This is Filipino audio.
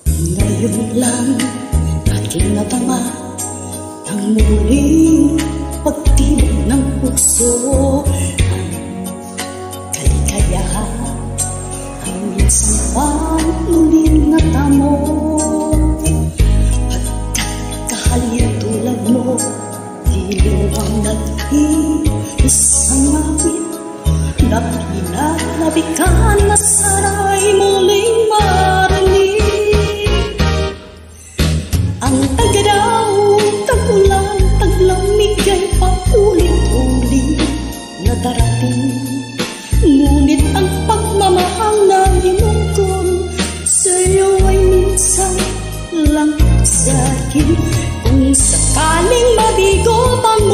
Ngayon lang aking natama ang muling pagtibok ng puso. Ang kaligayahan ang minsan pang muling natamo. Pagkakahalin tulad mo, iliwang nag-iisang awit na pinalabikan na sana'y muling marinig. Ang tagadaw, tagulan, taglamig ay paulit-ulit na darating. Ngunit ang pagmamahal na hinungkol sa'yo ay minsan lang sa'kin. Kung sakaling mabigo pang